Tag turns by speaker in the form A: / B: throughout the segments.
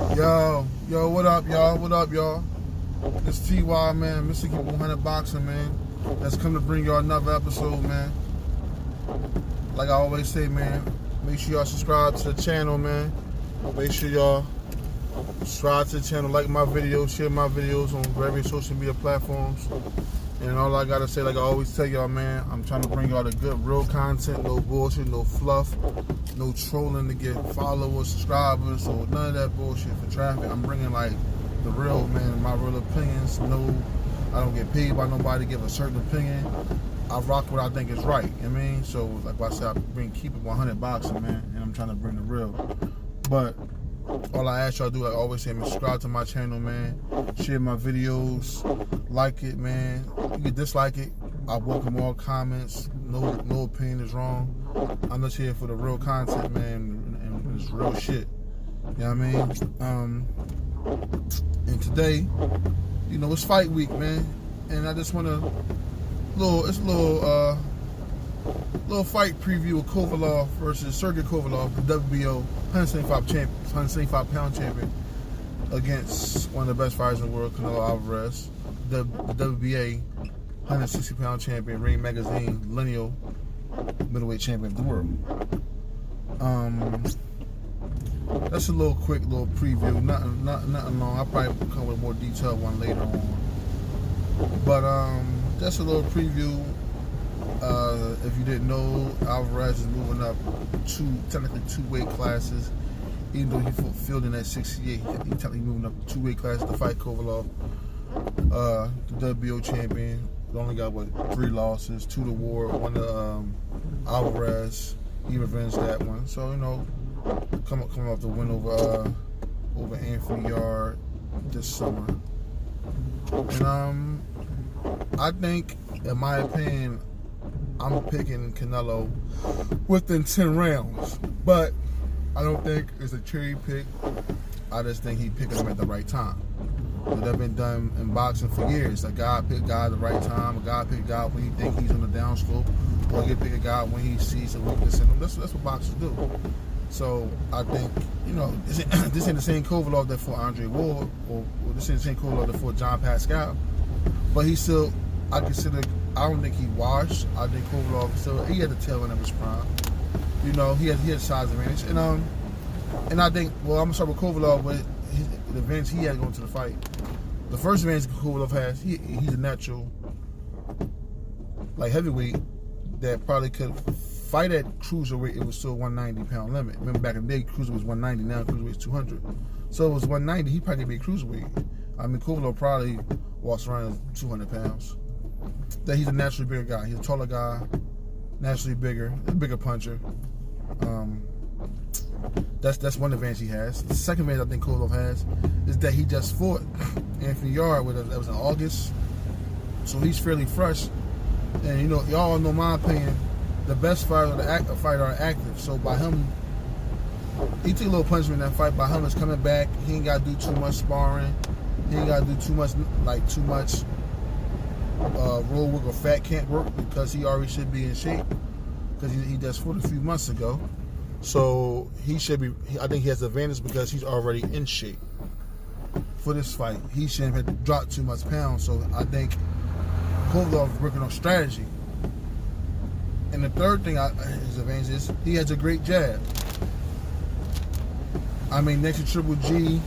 A: Yo, what up, y'all? What up, y'all? It's TY, man, Mr. Keep 100 Boxing, man. That's come to bring y'all another episode, man. Like I always say, man, make sure y'all subscribe to the channel, man. Make sure y'all subscribe to the channel, like my videos, share my videos on various social media platforms. And all I gotta say, like I always tell y'all, man, I'm trying to bring y'all the good, real content, no bullshit, no fluff, no trolling to get followers, subscribers, or none of that bullshit for traffic. I'm bringing like the real, man, my real opinions. No, I don't get paid by nobody to give a certain opinion. I rock what I think is right. You know what I mean? So, like I said, I keep it 100 boxing, man, and I'm trying to bring the real. But all I ask y'all to do, like I always say, man, subscribe to my channel, man. Share my videos, like it, man. You can dislike it. I welcome all comments. No opinion is wrong. I'm just here for the real content, man, and it's real shit. You know what I mean? And today, you know, it's fight week, man, and I just want to it's a little fight preview of Kovalev versus Sergei Kovalev, the WBO 175-pound champion, against one of the best fighters in the world, CANELO Alvarez, the WBA 160-pound champion, Ring Magazine lineal middleweight champion of the world. That's a quick preview. Nothing long. I'll probably come with a more detailed one later on. But that's a little preview. If you didn't know, Alvarez is moving up technically two weight classes. Even though he fielding at 68, he's technically moving up 2 weight classes to fight Kovalev, the WBO champion. He only got 3 losses, 2 to Ward, 1 to Alvarez. He revenged that one. So, you know, coming off the win over Anthony Yard this summer. And I think, in my opinion, I'm picking Canelo within 10 rounds. But I don't think it's a cherry pick. I just think he picked him at the right time. That's been done in boxing for years. A guy pick a guy at the right time. A guy pick a guy when he think he's on the downslope, or he pick a guy when he sees a weakness in him. That's what boxers do. So I think, you know, this ain't the same Kovalev that fought Andre Ward, or this ain't the same Kovalev that fought John Pascal. But he still, I don't think he washed. I think Kovalev still, he had the tail end of his prime. You know, he had size advantage. And I think, well, I'm gonna start with Kovalev, but the advantage he had going to the fight. The first advantage Kovalev has, he's a natural, like, heavyweight that probably could fight at cruiserweight. It was still 190-pound limit. Remember back in the day, cruiserweight was 190. Now cruiserweight is 200. So it was 190. He probably could be a cruiserweight. I mean, Kovalev probably walks around 200 pounds. That he's a naturally bigger guy. He's a taller guy, naturally bigger, a bigger puncher. That's one advantage he has. The second advantage I think Kovalev has is that he just fought Anthony Yard that was in August, so he's fairly fresh. And you know, y'all know my opinion. The best fighters are active. So by him, he took a little punishment in that fight. By him is coming back. He ain't got to do too much sparring. He ain't got to do too much road work or fat camp work, because he already should be in shape, because he just fought a few months ago. So he should be. I think he has the advantage because he's already in shape for this fight. He shouldn't have had to drop too much pounds. So I think Kovalev is working on strategy. And the third thing his advantage is he has a great jab. I mean, next to Triple G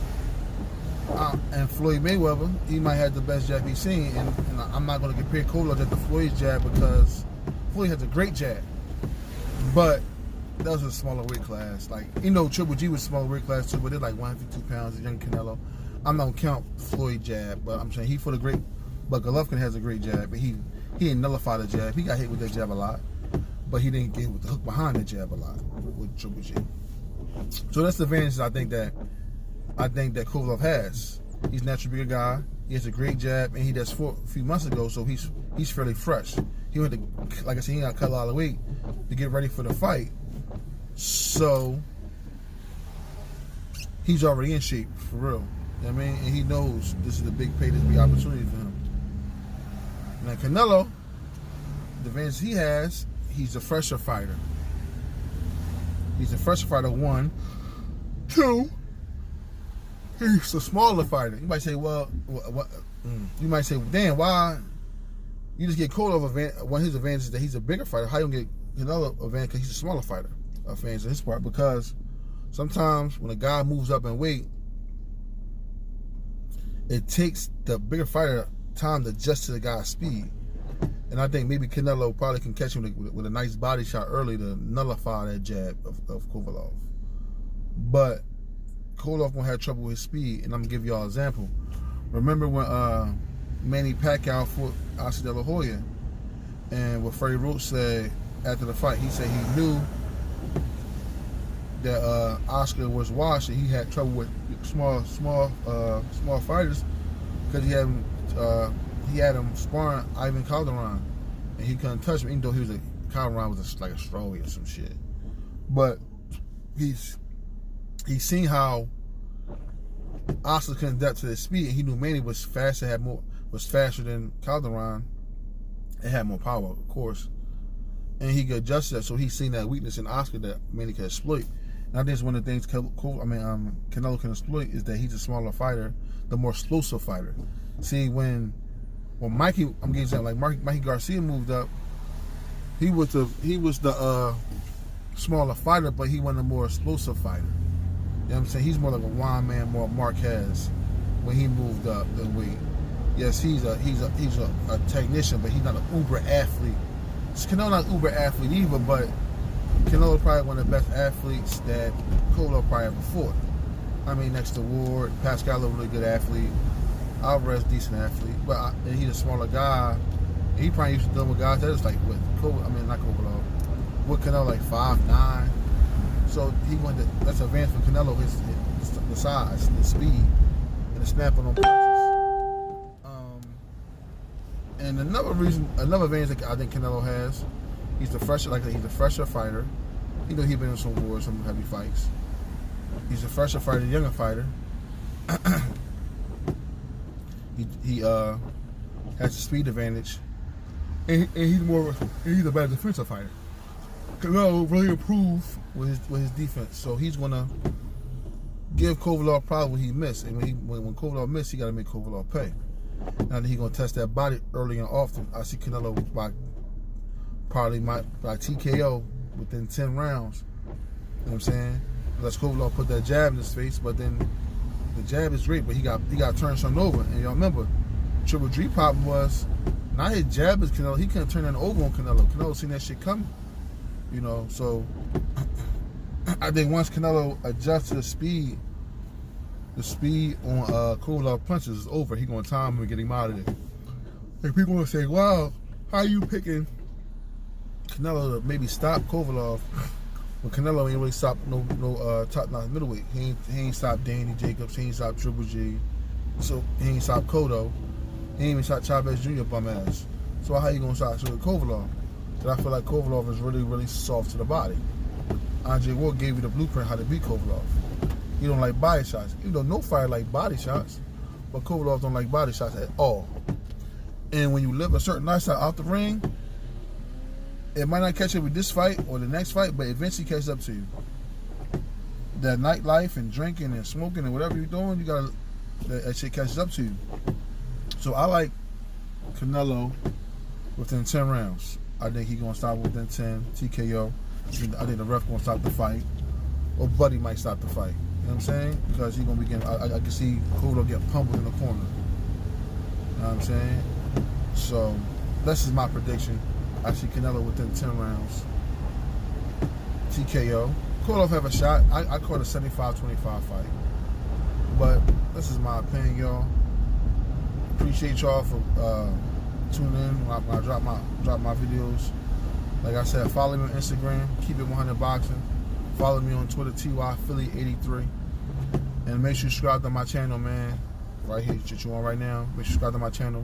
A: and Floyd Mayweather, he might have the best jab he's seen. And I'm not going to compare Kovalev to Floyd's jab, because Floyd has a great jab. But that was a smaller weight class. Like, you know, Triple G was a smaller weight class too, but they're like 152 pounds, young Canelo. I'm not going to count Floyd jab, but I'm saying he fought a great, but Golovkin has a great jab, but he didn't nullify the jab. He got hit with that jab a lot, but he didn't get hit with the hook behind the jab a lot with Triple G. So that's the advantage I think that Kovalev has. He's a naturally bigger guy. He has a great jab, and he just fought a few months ago, so he's fairly fresh. He went to, like I said, he got to cut a lot of weight to get ready for the fight. So he's already in shape, for real. You know what I mean? And he knows this is a big pay, this is a big opportunity for him. Now Canelo, the advantage he has, he's a fresher fighter. He's a fresher fighter, 1. 2, He's a smaller fighter. You might say, well, what? You might say, damn, why? You just get Kovalev one of his advantages is that he's a bigger fighter. How you gonna get another advantage because he's a smaller fighter? Fans on his part, because sometimes when a guy moves up in weight, it takes the bigger fighter time to adjust to the guy's speed. And I think maybe Canelo probably can catch him with a nice body shot early to nullify that jab of Kovalev. But Kovalev gonna have trouble with his speed, and I'm gonna give y'all an example. Remember when Manny Pacquiao fought Oscar De La Hoya, and what Freddie Roach said after the fight, he said he knew that Oscar was washed and he had trouble with small fighters because he had him sparring Ivan Calderon, and he couldn't touch him, even though Calderon was like a strawweight or some shit. But he's seen how Oscar couldn't adapt to his speed, and he knew Manny was faster than Calderon, and had more power, of course. And he could adjust that, so he's seen that weakness in Oscar that Manny can exploit. And I think it's one of the things Canelo can exploit is that he's a smaller fighter, the more explosive fighter. See, when Mikey, I'm getting something like Mikey Garcia moved up, he was the smaller fighter, but he wasn't a more explosive fighter. You know what I'm saying? He's more like a wine man, more Marquez when he moved up in weight. Yes, he's a technician, but he's not an uber athlete. Canelo's not an uber athlete either, but Canelo probably one of the best athletes that Kovalev probably ever fought. I mean, next to Ward, Pascal a really good athlete, Alvarez decent athlete, but he's a smaller guy. He probably used to deal with guys that is like with with Canelo like 5'9". So that's an advantage for Canelo, the size, the speed, and the snapping on punches. And another advantage that I think Canelo has, he's a fresher fighter. You know, he's been in some wars, some heavy fights. He's a fresher fighter, younger fighter. he has a speed advantage, and he's a better defensive fighter. Canelo really improved with his defense, so he's gonna give Kovalev probably what he missed, and when Kovalev missed, he got to make Kovalev pay. And I think he's gonna test that body early and often. I see Canelo by TKO within 10 rounds. You know what I'm saying? Unless Kovalev put that jab in his face, but then the jab is great, but he got to turn something over. And y'all remember, Triple G problem was not his jab is Canelo. He couldn't turn that over on Canelo. Canelo seen that shit coming. You know, so I think once Canelo adjusts to the speed on Kovalev punches is over. He gonna time him and get him out of there. And people gonna say, "Wow, how you picking Canelo to maybe stop Kovalev when Canelo ain't really stopped no top-notch middleweight? He ain't stopped Danny Jacobs. He ain't stopped Triple G. So he ain't stopped Cotto. He ain't even stopped Chavez Jr. bum ass. So how you gonna stop Kovalev? But I feel like Kovalev is really, really soft to the body. Andre Ward gave you the blueprint how to beat Kovalev. He don't like body shots. Even though no fighter like body shots, but Kovalev don't like body shots at all. And when you live a certain lifestyle out the ring, it might not catch up with this fight or the next fight, but eventually catches up to you. That nightlife and drinking and smoking and whatever you're doing, that shit catches up to you. So I like Canelo within 10 rounds. I think he's gonna stop within 10 TKO. I think the ref gonna stop the fight, or Buddy might stop the fight. You know what I'm saying? Because he's gonna be getting. I can see Kovalev get pummeled in the corner. You know what I'm saying? So this is my prediction. I see Canelo within 10 rounds. TKO. Kovalev have a shot. I call it a 75-25 fight. But this is my opinion, y'all. Appreciate y'all for tuning in when I drop my videos. Like I said, follow me on Instagram, Keep It 100 Boxing. Follow me on Twitter, TY Philly83. And make sure you subscribe to my channel, man. Right here, that you on right now. Make sure you subscribe to my channel.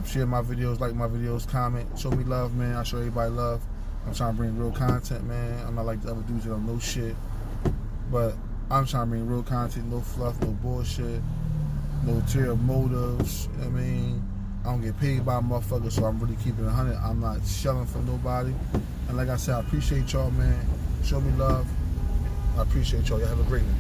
A: Share my videos, like my videos, comment, show me love, man. I show everybody love. I'm trying to bring real content, man. I'm not like the other dudes that don't know shit. But I'm trying to bring real content, no fluff, no bullshit, no ulterior motives. You know what I mean? I don't get paid by motherfuckers, so I'm really keeping it 100. I'm not shelling for nobody. And like I said, I appreciate y'all, man. Show me love. I appreciate y'all. Y'all have a great one.